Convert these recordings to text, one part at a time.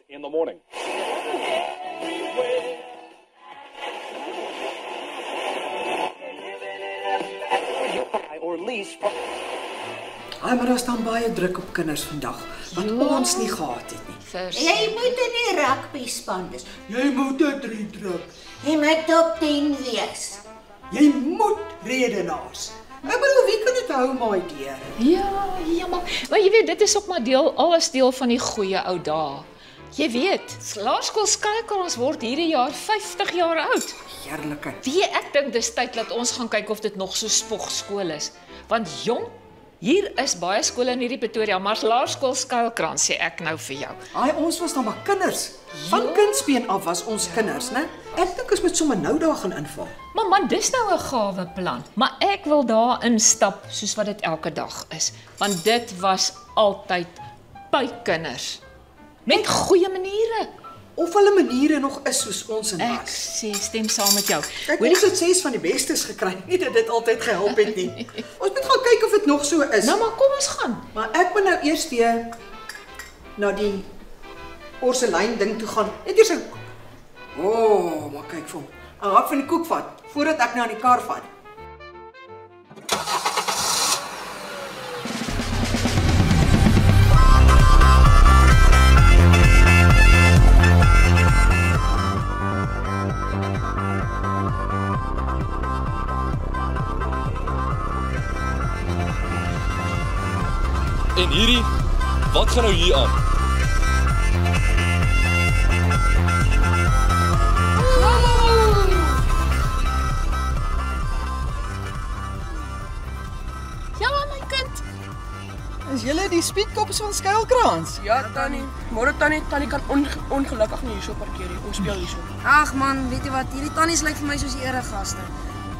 in the morning. Or least. Maar daar staan baie druk op kinders vandag, wat ons nie gehad het nie. Jy moet in die rugbyspan wees. Jy moet 'n 3 druk. Jy moet top 10 wees. Jy moet redenaars. Ek bedoel, wie kan dit hou, my dear? Ja, maar jy weet, dit is ook maar alles deel van die goeie ou dae. Jy weet, Laerskool Skykrans word hierdie jaar 50 jaar oud. Heerlikheid. Ek dink dis tyd dat ons gaan kyk of dit nog so spogskool is. Want jong, hier is baie skole in hierdie Pretoria, maar Laerskool Skykrans sê ek nou vir jou. Ons was dan maar kinders. Van kindsbeen af was ons kinders, né? Ek dink ons moet sommer nou daar gaan inval. Maar man, dis nou 'n gawe plan. Maar ek wil daar instap soos wat dit elke dag is. Want dit was altyd by kinders. Met goeie maniere. Of hulle maniere nog is soos ons en Ek stem saam met jou. Ek het 6 van die bestes gekry, nie dat dit altyd gehelp het nie. Ons moet gaan kyk of dit nog so is. Nou maar kom ons gaan. Maar ek moet nou eers weer na die porselein ding toe gaan. Net eers maar kyk vir hom. Ek hak van die koek vat voordat ek nou aan die kar vat. En hierdie, wat gaan nou hier aan? Ja, my kind. Is julle die speedkops van Skykrans? Ja, Tannie. Môre Tannie kan ongelukkig nie hierso parkeer nie. Ons speel hierso. Ag man, weet jy wat? Hierdie tannies lyk vir my soos die eregaste.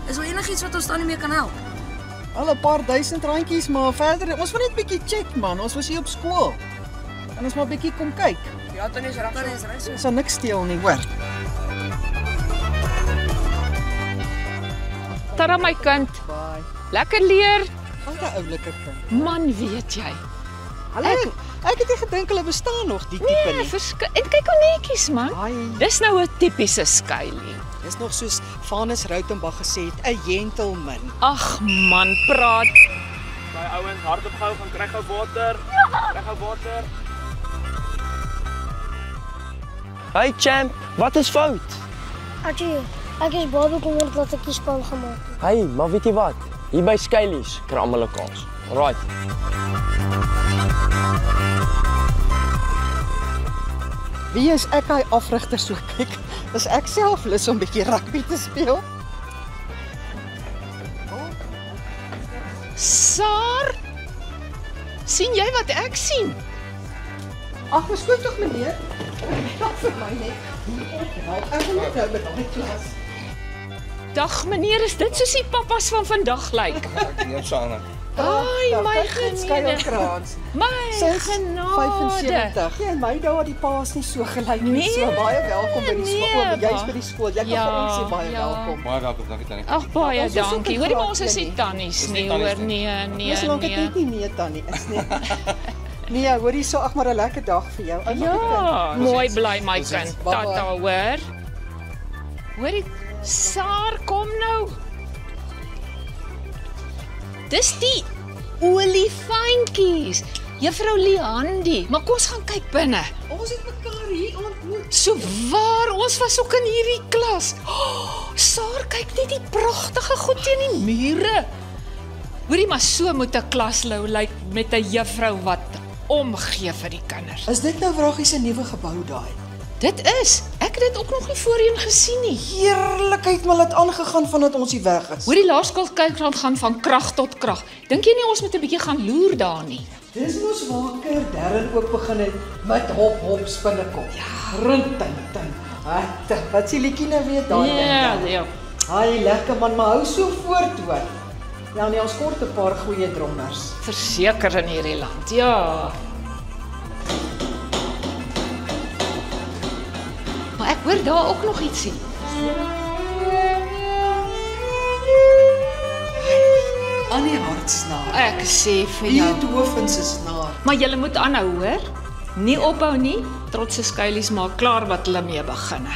Is er enigiets wat ons Tannie mee kan help? Al 'n paar duisend randjies, maar verder, ons wil net bietjie check man. Ons was hier op skool. En ons maar bietjie kom kyk. Ja, Tannie is reg. Tannie is reg. Ons sal niks steel nie, hoor. Tada my kind. Lekker leer. Wat 'n oulike kind. Man, weet jy. Ek het nie gedink hulle bestaan nog die tipe nie. En kyk hoe netjies man. Dis nou 'n tipiese Skylie. Dis nog soos Vanus Rautenbach gesê het, 'n gentleman. Ag man, praat. Daai ouens hardop gehou van kry gou water. Kry gou water. Hey champ, wat is fout? Ek is baie bekommerd dat ek die span gemaak het. Hey, maar weet jy wat? Hier by Skylies kry almal 'n kans. Right. Wie is ek hy afrigter so kyk? Is ek self lus om 'n bietjie rugby te speel? Saar? Sien jy wat ek sien? Ag, verskoon tog meneer. Dag vir my net. Ek wil net nou met daai klas. Dag meneer, is dit soos die pappas van vandag lyk? Nee, Sanne. Ai, my genade. My genade. 75. Ja, my dae die paas nie so gelyk nie. So baie welkom by die skool. Jy's by die skool. Jy kan vir ons sê baie welkom. Baie welkom, dankie Tannie. Ag baie dankie. Hoorie maar ons is nie tannies nie, hoor. Nee. Dis lank dit nie Tannie is nie. Nee, hoorie so ag maar 'n lekker dag vir jou. Ja, mooi bly my kind. Tata, hoor. Hoorie, Saar, kom nou. Dis die olifantjies. Juffrou Liandi, maar kom ons gaan kyk binne. Ons het mekaar hier ontmoet. So waar, ons was ook in hierdie klas. Oh, Saar, kyk net die pragtige goed teen die mure. Hoorie, maar so moet 'n klaslou lyk met 'n juffrou wat omgee vir die kinders. Is dit nou Wraggie se nuwe gebou daai? Dit is. Ek het dit ook nog nie voorheen gesien nie. Heerlikheid, maar dit aangegaan vandat ons hier weg is. Hoor die Laerskool Skykrans gaan van krag tot krag. Dink jy nie ons moet 'n bietjie gaan loer daar nie? Dis mos waar Darren ook begin het met hop spinnekop. Ja, rinting. Wat s'ie liedjie nou weer daai? Ja. Ai, lekker man, maar hou so voort hoor. Ja, nee, ons kort 'n paar goeie drommers. Verseker in hierdie land. Ja. Maar ek hoor daar ook nog ietsie. Annie hartsnaar. Ek sê vir jou. Beethoven se snaar. Maar jy moet aanhou, hoor. Nie ophou nie. Trotse skuilies maak klaar wat hulle mee begin.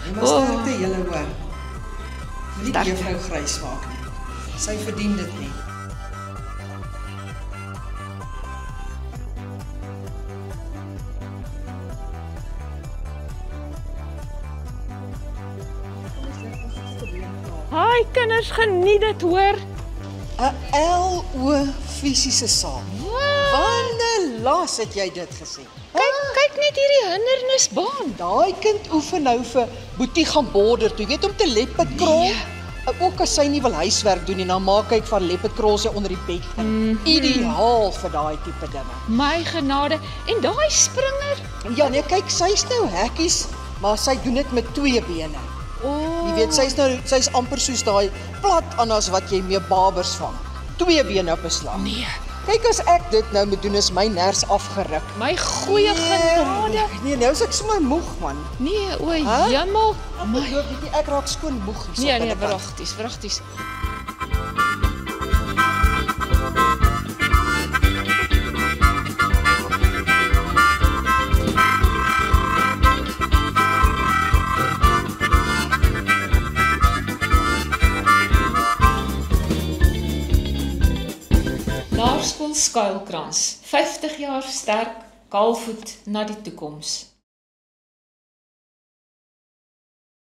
Jy moet sterkte julle hoor. Nie die juffrou grys maak nie. Sy verdien dit nie. Haai kinders, geniet dit hoor. 'n LO fisiese saam. Wanneer laas het jy dit gesien? Kyk net hierdie hindernisbaan. Daai kind oefen nou vir Boetie gaan border toe. Jy weet om te leopard krol. Ook as sy nie wil huiswerk doen nie, dan maak hy van leopard krol sy onder die bed in. Ideaal vir daai tipe dinge. My genade, en daai springer? Ja, nee, kyk, sy's nou hekkies, maar sy doen dit met 2 bene. Jy weet, sy's amper soos daai plat annas wat jy mee babers vang. 2 bene op 'n slag. Nee. Kyk, as ek dit nou moet doen, is my ners afgeruk. My goeie genade. Nee, nou is ek sommer moeg, man. Nee, o jemmel. Ek raak skoon moeg hier. Nee, wragties. Laerskool Skuilkrans, 50 jaar sterk, kaalvoet na die toekoms.